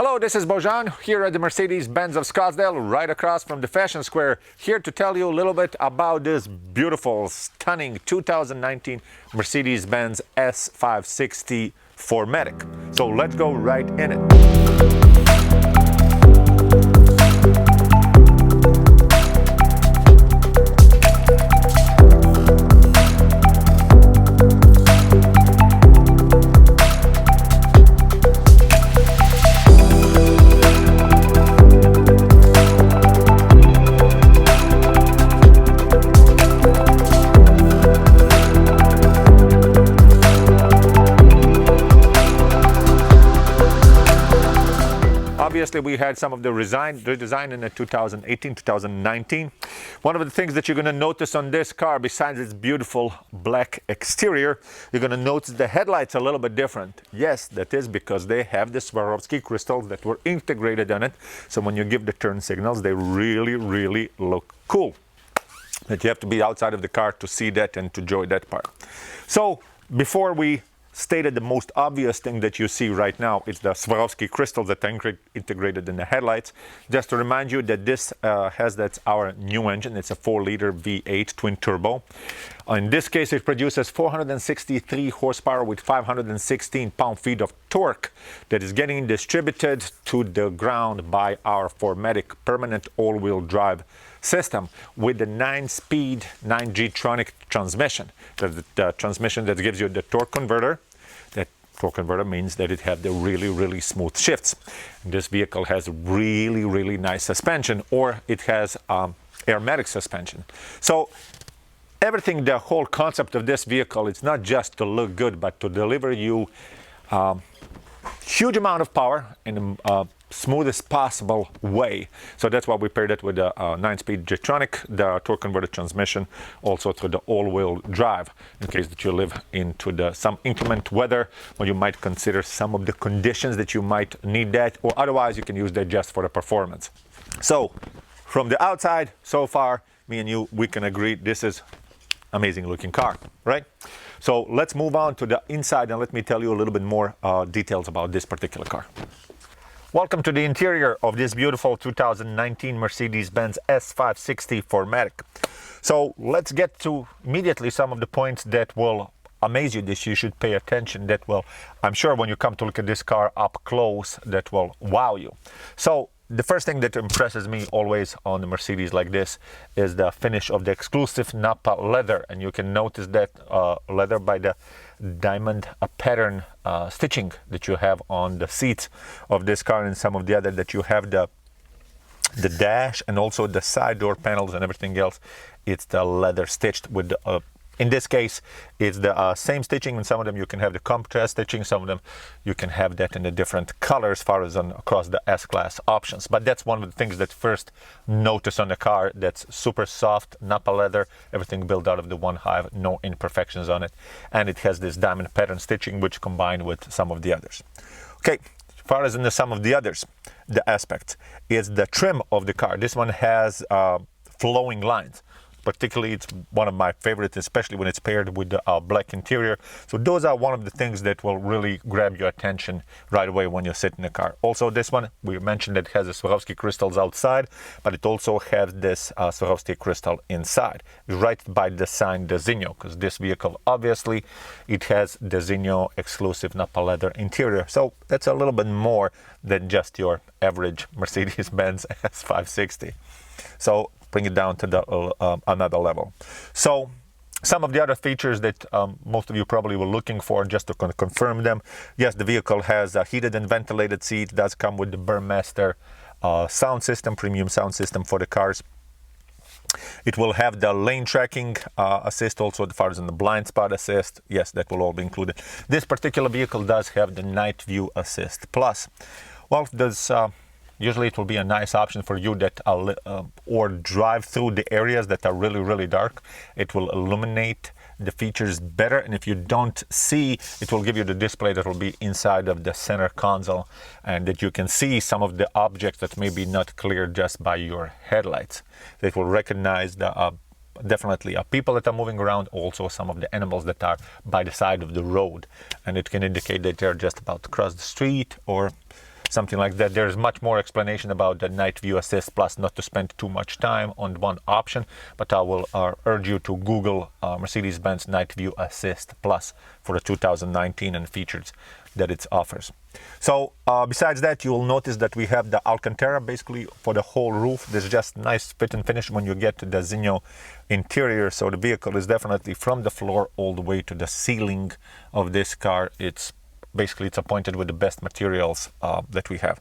Hello, this is Bojan here at the Mercedes-Benz of Scottsdale, right across from the Fashion Square, here to tell you a little bit about this beautiful, stunning 2019 Mercedes-Benz S 560 4MATIC. So let's go right in it. Obviously, we had some of the redesign in the 2018-2019. One of the things that you're going to notice on this car, besides its beautiful black exterior, you're going to notice the headlights a little bit different. Yes, that is because they have the Swarovski crystals that were integrated in it. So when you give the turn signals, they really look cool. But you have to be outside of the car to see that and to enjoy that part. So before we stated the most obvious thing that you see right now is the Swarovski crystals that are integrated in the headlights. Just to remind you that this that's our new engine. It's a 4-liter V8 twin turbo. In this case, it produces 463 horsepower with 516 pound-feet of torque that is getting distributed to the ground by our 4MATIC permanent all-wheel drive system with the 9-speed 9G-tronic transmission. The transmission that gives you the torque converter. That torque converter means that it has the really smooth shifts. And this vehicle has really nice suspension, or it has aromatic suspension. So everything, the whole concept of this vehicle, it's not just to look good, but to deliver you huge amount of power in a smoothest possible way. So that's why we paired it with the 9-speed G-tronic, the torque converter transmission, also through the all-wheel drive, in case that you live into some inclement weather, or you might consider some of the conditions that you might need that, or otherwise you can use that just for the performance. So from the outside, so far, me and you, we can agree this is amazing looking car, right? So let's move on to the inside and let me tell you a little bit more details about this particular car. Welcome to the interior of this beautiful 2019 Mercedes-Benz S 560 4MATIC. So let's get to immediately some of the points that will amaze you, that you should pay attention, that will, I'm sure when you come to look at this car up close, that will wow you. So the first thing that impresses me always on the Mercedes like this is the finish of the exclusive Napa leather. And you can notice that leather by the diamond pattern stitching that you have on the seats of this car, and some of the other that you have the dash and also the side door panels and everything else. It's the leather stitched with the in this case, it's the same stitching. In some of them you can have the contrast stitching, some of them you can have that in the different colors as far as across the S-Class options. But that's one of the things that first notice on the car. That's super soft Napa leather, everything built out of the one hive, no imperfections on it. And it has this diamond pattern stitching, which combined with some of the others. Okay, as far as in some of the others, the aspects is the trim of the car. This one has flowing lines. Particularly, it's one of my favorites, especially when it's paired with the black interior. So those are one of the things that will really grab your attention right away when you sit in the car. Also, this one, we mentioned that it has the Swarovski crystals outside, but it also has this Swarovski crystal inside, right by the sign Designo, because this vehicle, obviously, it has Designo exclusive Napa leather interior. So that's a little bit more than just your average Mercedes-Benz S 560. So bring it down to the another level. So some of the other features that most of you probably were looking for, just to confirm them. Yes, the vehicle has a heated and ventilated seat. It does come with the Burmester sound system, premium sound system for the cars. It will have the lane tracking assist, also as far as in the blind spot assist. Yes, that will all be included. This particular vehicle does have the night view assist plus. Well, there's usually it will be a nice option for you that or drive through the areas that are really dark. It will illuminate the features better, and if you don't see, it will give you the display that will be inside of the center console, and that you can see some of the objects that may be not clear just by your headlights. It will recognize the definitely people that are moving around, also some of the animals that are by the side of the road, and it can indicate that they're just about to cross the street or something like that. There's much more explanation about the Night View Assist Plus, not to spend too much time on one option, but I will urge you to Google Mercedes-Benz Night View Assist Plus for the 2019 and features that it offers. So besides that, you will notice that we have the Alcantara basically for the whole roof. There's just nice fit and finish when you get to the Zinho interior. So the vehicle is definitely from the floor all the way to the ceiling of this car. It's appointed with the best materials that we have.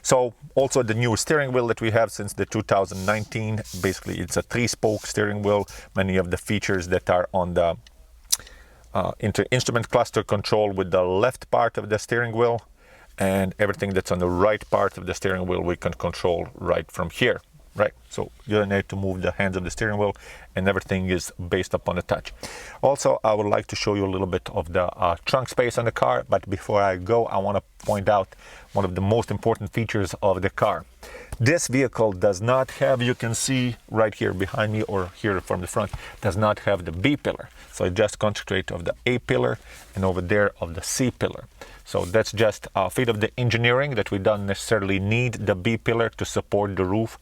So also the new steering wheel that we have since the 2019, basically it's a 3-spoke steering wheel. Many of the features that are on the instrument cluster control with the left part of the steering wheel, and everything that's on the right part of the steering wheel we can control right from here, right? So you don't need to move the hands of the steering wheel, and everything is based upon a touch. Also, I would like to show you a little bit of the trunk space on the car, but before I go, I want to point out one of the most important features of the car. This vehicle does not have, you can see right here behind me or here from the front, does not have the B pillar. So it just concentrates of the A pillar and over there of the C pillar. So that's just a feat of the engineering that we don't necessarily need the B pillar to support the roof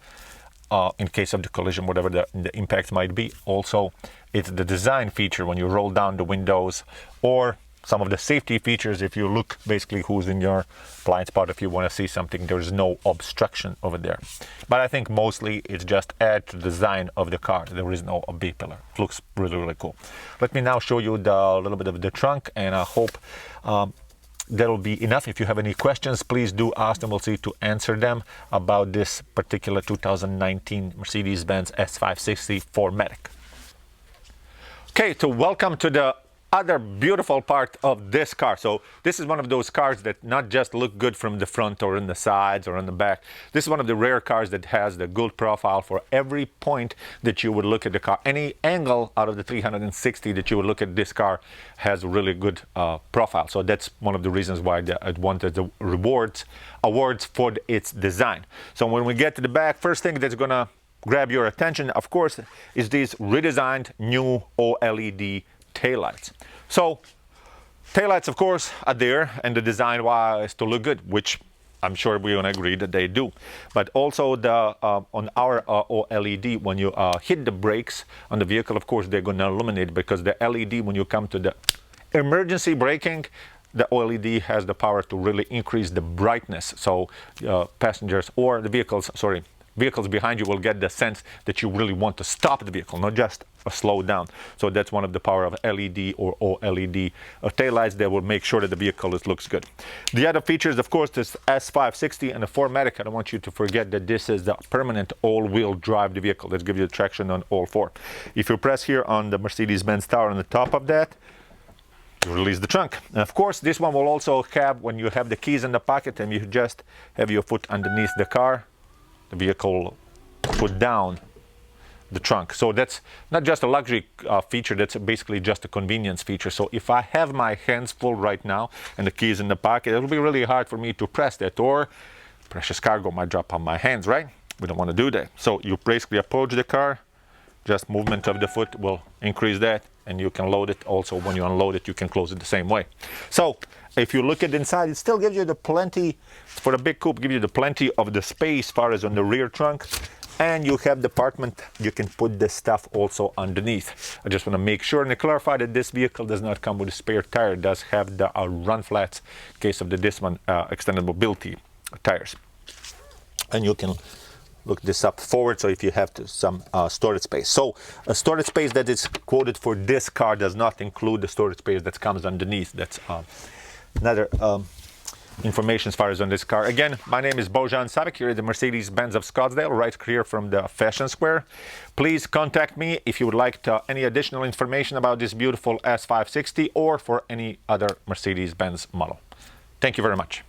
in case of the collision, whatever the impact might be. Also, it's the design feature when you roll down the windows, or some of the safety features. If you look basically who's in your blind spot, if you want to see something, there's no obstruction over there. But I think mostly it's just add to the design of the car. There is no B pillar. It looks really, really cool. Let me now show you a little bit of the trunk, and I hope that'll be enough. If you have any questions, please do ask them. We'll see to answer them about this particular 2019 Mercedes-Benz S560 4MATIC. Okay, so welcome to the other beautiful part of this car. So this is one of those cars that not just look good from the front or in the sides or in the back. This is one of the rare cars that has the good profile for every point that you would look at the car. Any angle out of the 360 that you would look at this car has a really good profile. So that's one of the reasons why it wanted the awards for its design. So when we get to the back, first thing that's gonna grab your attention, of course, is these redesigned new OLED taillights. So taillights, of course, are there, and the design wise to look good, which I'm sure we're gonna agree that they do. But also the on our OLED, when you hit the brakes on the vehicle, of course they're gonna illuminate, because the LED, when you come to the emergency braking, the OLED has the power to really increase the brightness. So passengers or the vehicles behind you will get the sense that you really want to stop the vehicle, not just slow down. So that's one of the power of LED or OLED taillights that will make sure that the vehicle looks good. The other features, of course, this S560 and the 4MATIC. I don't want you to forget that this is the permanent all-wheel drive vehicle that gives you traction on all four. If you press here on the Mercedes-Benz tower on the top of that, you release the trunk. And of course, this one will also have, when you have the keys in the pocket and you just have your foot underneath the car, the vehicle put down the trunk. So that's not just a luxury feature, that's basically just a convenience feature. So if I have my hands full right now and the keys in the pocket, it'll be really hard for me to press that, or precious cargo might drop on my hands, right? We don't want to do that. So you basically approach the car, just movement of the foot will increase that, and you can load it. Also, when you unload it, you can close it the same way. So if you look at inside, it still gives you the plenty, for the big coupe, gives you the plenty of the space as far as on the rear trunk. And you have the compartment, you can put this stuff also underneath. I just want to make sure and clarify that this vehicle does not come with a spare tire. It does have the run flats in case of this one, extended mobility tires. And you can look this up forward, so if you have some storage space. So a storage space that is quoted for this car does not include the storage space that comes underneath. That's another information as far as on this car. Again, my name is Bojan Savic here at the Mercedes-Benz of Scottsdale, right here from the Fashion Square. Please contact me if you would like any additional information about this beautiful S560 or for any other Mercedes-Benz model. Thank you very much.